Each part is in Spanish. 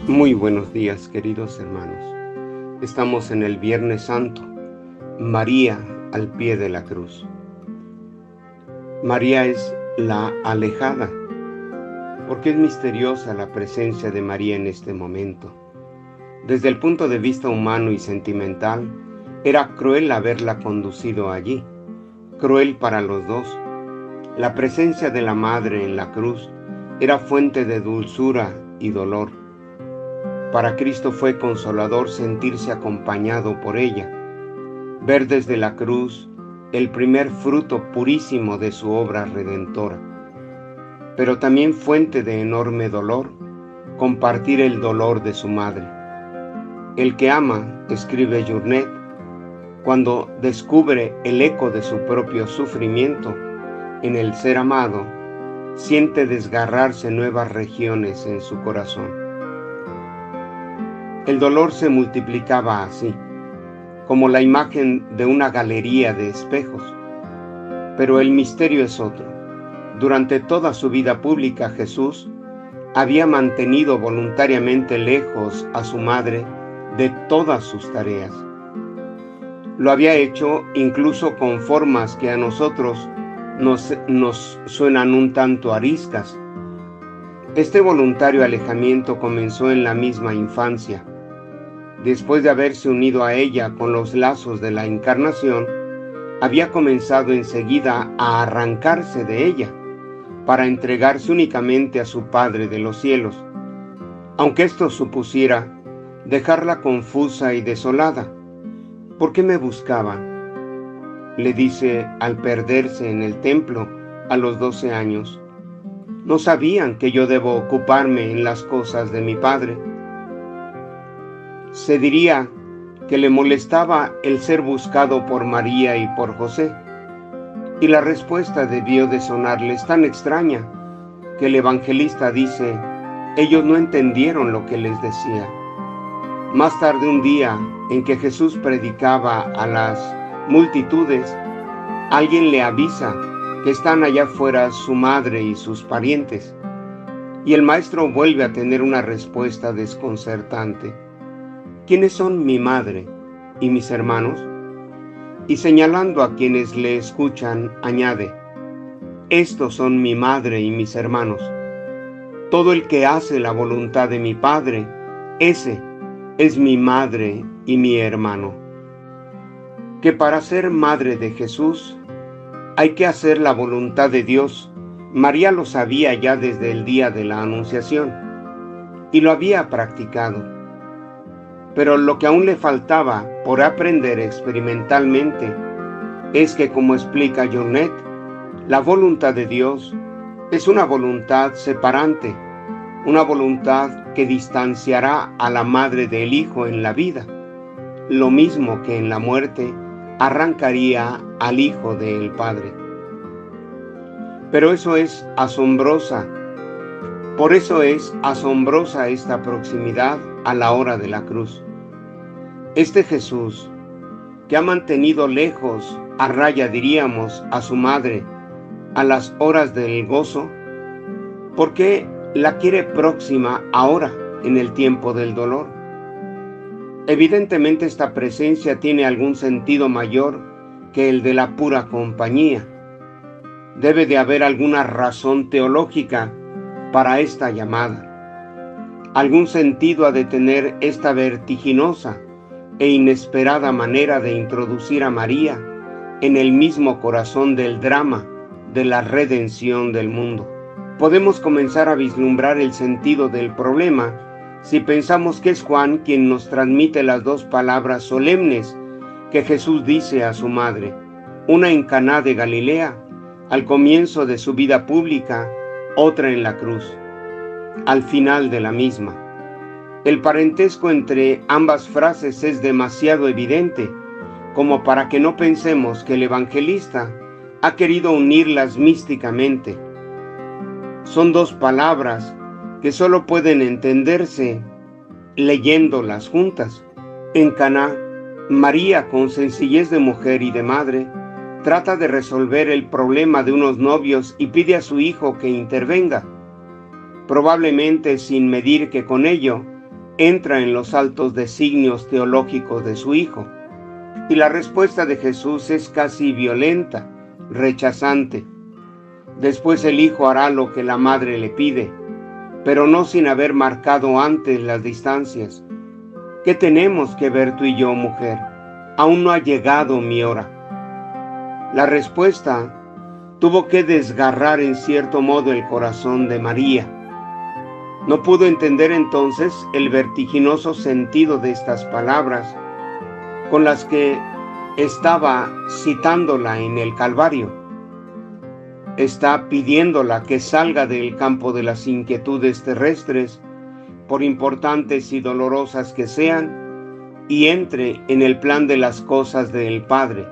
Muy buenos días, queridos hermanos. Estamos en el Viernes Santo, María al pie de la cruz. María es la alejada, porque es misteriosa la presencia de María en este momento. Desde el punto de vista humano y sentimental, era cruel haberla conducido allí, cruel para los dos. La presencia de la Madre en la cruz era fuente de dulzura y dolor. Para Cristo fue consolador sentirse acompañado por ella, ver desde la cruz el primer fruto purísimo de su obra redentora. Pero también fuente de enorme dolor, compartir el dolor de su madre. El que ama, escribe Journet, cuando descubre el eco de su propio sufrimiento en el ser amado, siente desgarrarse nuevas regiones en su corazón. El dolor se multiplicaba así, como la imagen de una galería de espejos. Pero el misterio es otro. Durante toda su vida pública, Jesús había mantenido voluntariamente lejos a su madre de todas sus tareas. Lo había hecho incluso con formas que a nosotros nos suenan un tanto ariscas. Este voluntario alejamiento comenzó en la misma infancia. Después de haberse unido a ella con los lazos de la encarnación, había comenzado enseguida a arrancarse de ella para entregarse únicamente a su Padre de los cielos, aunque esto supusiera dejarla confusa y desolada. ¿Por qué me buscaban?, le dice al perderse en el templo a los 12 años. ¿No sabían que yo debo ocuparme en las cosas de mi Padre? Se diría que le molestaba el ser buscado por María y por José, y la respuesta debió de sonarles tan extraña que el evangelista dice: ellos no entendieron lo que les decía. Más tarde, un día en que Jesús predicaba a las multitudes, alguien le avisa que están allá afuera su madre y sus parientes, y el maestro vuelve a tener una respuesta desconcertante. ¿Quiénes son mi madre y mis hermanos? Y señalando a quienes le escuchan, añade: estos son mi madre y mis hermanos. Todo el que hace la voluntad de mi Padre, ese es mi madre y mi hermano. Que para ser madre de Jesús hay que hacer la voluntad de Dios. María lo sabía ya desde el día de la Anunciación y lo había practicado. Pero lo que aún le faltaba por aprender experimentalmente es que, como explica Journet, la voluntad de Dios es una voluntad separante, una voluntad que distanciará a la madre del Hijo en la vida, lo mismo que en la muerte arrancaría al Hijo del Padre. Pero eso es asombrosa. Por eso es asombrosa esta proximidad a la hora de la cruz. Este Jesús, que ha mantenido lejos, a raya diríamos, a su madre, a las horas del gozo, ¿por qué la quiere próxima ahora, en el tiempo del dolor? Evidentemente esta presencia tiene algún sentido mayor que el de la pura compañía. Debe de haber alguna razón teológica para esta llamada. Algún sentido ha de tener esta vertiginosa e inesperada manera de introducir a María en el mismo corazón del drama de la redención del mundo. Podemos comenzar a vislumbrar el sentido del problema si pensamos que es Juan quien nos transmite las dos palabras solemnes que Jesús dice a su madre, una en Caná de Galilea, al comienzo de su vida pública, otra en la cruz, al final de la misma. El parentesco entre ambas frases es demasiado evidente como para que no pensemos que el evangelista ha querido unirlas místicamente. Son dos palabras que solo pueden entenderse leyéndolas juntas. En Caná, María, con sencillez de mujer y de madre, trata de resolver el problema de unos novios y pide a su hijo que intervenga, probablemente sin medir que con ello entra en los altos designios teológicos de su Hijo, y la respuesta de Jesús es casi violenta, rechazante. Después el Hijo hará lo que la Madre le pide, pero no sin haber marcado antes las distancias. ¿Qué tenemos que ver tú y yo, mujer? Aún no ha llegado mi hora. La respuesta tuvo que desgarrar en cierto modo el corazón de María. No pudo entender entonces el vertiginoso sentido de estas palabras con las que estaba citándola en el Calvario. Está pidiéndola que salga del campo de las inquietudes terrestres, por importantes y dolorosas que sean, y entre en el plan de las cosas del Padre,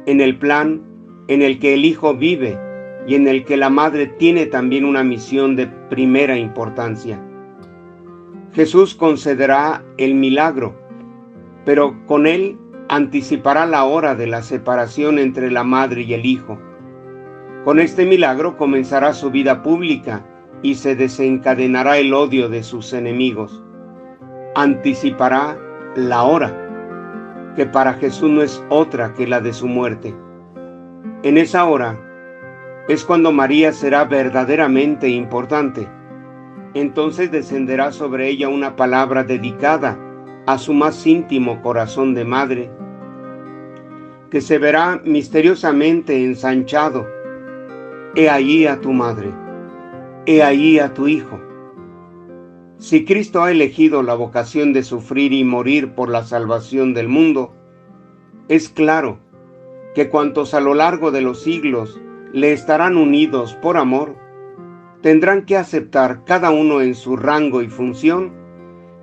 en el plan en el que el Hijo vive y en el que la Madre tiene también una misión de primera importancia. Jesús concederá el milagro, pero con él anticipará la hora de la separación entre la Madre y el Hijo. Con este milagro comenzará su vida pública y se desencadenará el odio de sus enemigos. Anticipará la hora, que para Jesús no es otra que la de su muerte. En esa hora es cuando María será verdaderamente importante. Entonces descenderá sobre ella una palabra dedicada a su más íntimo corazón de madre, que se verá misteriosamente ensanchado. He ahí a tu madre, he ahí a tu hijo. Si Cristo ha elegido la vocación de sufrir y morir por la salvación del mundo, es claro que cuantos a lo largo de los siglos le estarán unidos por amor, tendrán que aceptar cada uno en su rango y función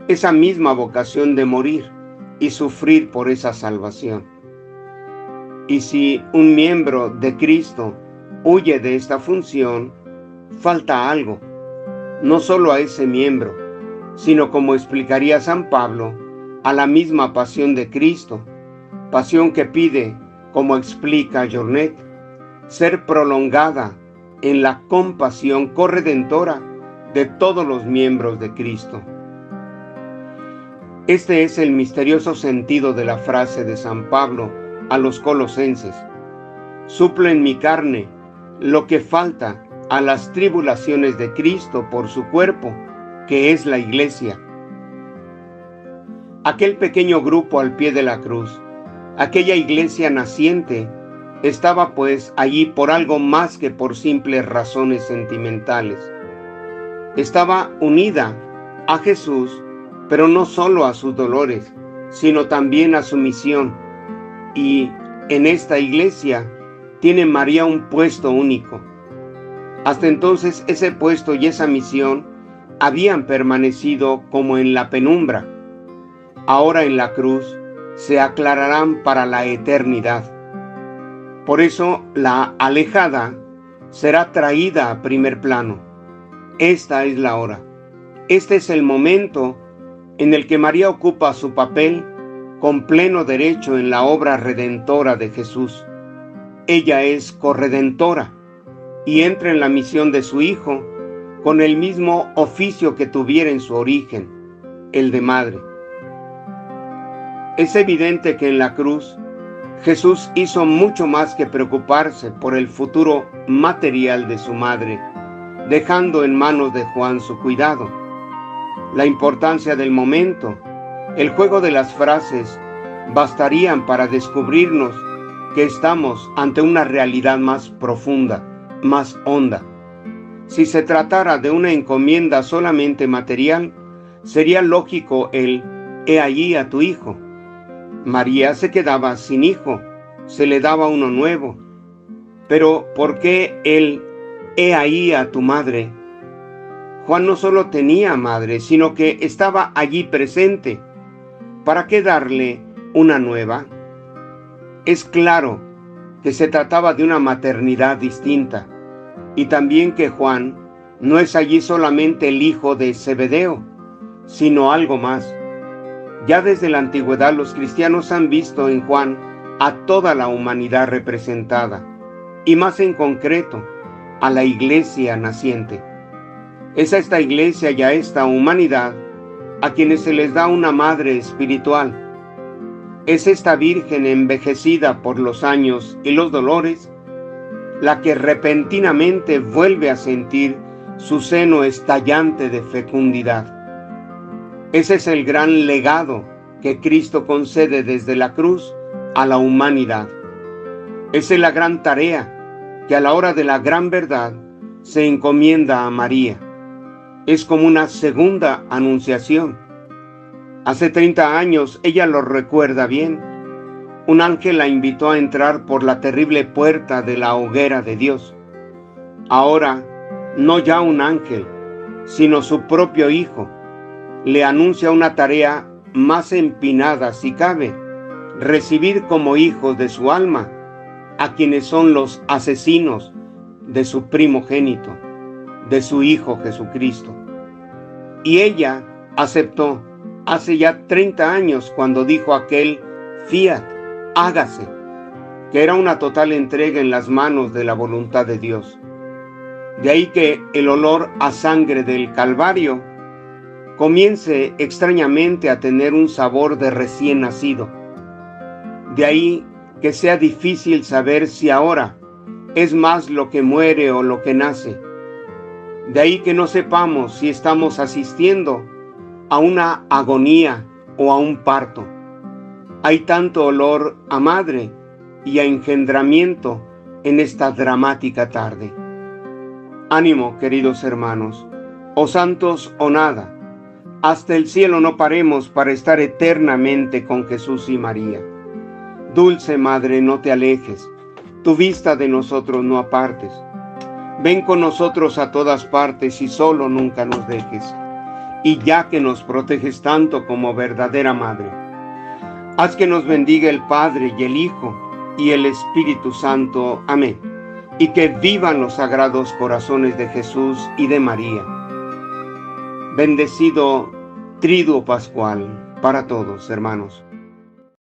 esa misma vocación de morir y sufrir por esa salvación. Y si un miembro de Cristo huye de esta función, falta algo, no solo a ese miembro, sino, como explicaría San Pablo, a la misma pasión de Cristo, pasión que pide, como explica Jornet, ser prolongada en la compasión corredentora de todos los miembros de Cristo. Este es el misterioso sentido de la frase de San Pablo a los colosenses: suple en mi carne lo que falta a las tribulaciones de Cristo por su cuerpo, que es la Iglesia. Aquel pequeño grupo al pie de la cruz, aquella iglesia naciente, estaba pues allí por algo más que por simples razones sentimentales. Estaba unida a Jesús, pero no solo a sus dolores, sino también a su misión. Y en esta iglesia tiene María un puesto único. Hasta entonces ese puesto y esa misión habían permanecido como en la penumbra. Ahora en la cruz se aclararán para la eternidad. Por eso la alejada será traída a primer plano. Esta es la hora. Este es el momento en el que María ocupa su papel con pleno derecho en la obra redentora de Jesús. Ella es corredentora y entra en la misión de su Hijo con el mismo oficio que tuviera en su origen, el de madre. Es evidente que en la cruz Jesús hizo mucho más que preocuparse por el futuro material de su madre, dejando en manos de Juan su cuidado. La importancia del momento, el juego de las frases, bastarían para descubrirnos que estamos ante una realidad más profunda, más honda. Si se tratara de una encomienda solamente material, sería lógico el «He allí a tu hijo». María se quedaba sin hijo, se le daba uno nuevo. Pero ¿por qué el «He ahí a tu madre»? Juan no solo tenía madre, sino que estaba allí presente. ¿Para qué darle una nueva? Es claro que se trataba de una maternidad distinta, y también que Juan no es allí solamente el hijo de Zebedeo, sino algo más. Ya desde la antigüedad los cristianos han visto en Juan a toda la humanidad representada, y más en concreto, a la iglesia naciente. Es a esta iglesia y a esta humanidad a quienes se les da una madre espiritual. Es esta Virgen envejecida por los años y los dolores la que repentinamente vuelve a sentir su seno estallante de fecundidad. Ese es el gran legado que Cristo concede desde la cruz a la humanidad. Esa es la gran tarea que a la hora de la gran verdad se encomienda a María. Es como una segunda anunciación. Hace 30 años, ella lo recuerda bien, un ángel la invitó a entrar por la terrible puerta de la hoguera de Dios. Ahora, no ya un ángel, sino su propio Hijo, le anuncia una tarea más empinada, si cabe, recibir como hijos de su alma a quienes son los asesinos de su primogénito, de su Hijo Jesucristo. Y ella aceptó hace ya 30 años cuando dijo aquel fiat, hágase, que era una total entrega en las manos de la voluntad de Dios. De ahí que el olor a sangre del Calvario comience extrañamente a tener un sabor de recién nacido. De ahí que sea difícil saber si ahora es más lo que muere o lo que nace. De ahí que no sepamos si estamos asistiendo a una agonía o a un parto. Hay tanto olor a madre y a engendramiento en esta dramática tarde. Ánimo, queridos hermanos, o santos o nada, hasta el cielo no paremos para estar eternamente con Jesús y María. Dulce Madre, no te alejes, tu vista de nosotros no apartes. Ven con nosotros a todas partes y solo nunca nos dejes. Y ya que nos proteges tanto como verdadera Madre, haz que nos bendiga el Padre y el Hijo y el Espíritu Santo. Amén. Y que vivan los sagrados corazones de Jesús y de María. Bendecido Triduo Pascual para todos, hermanos.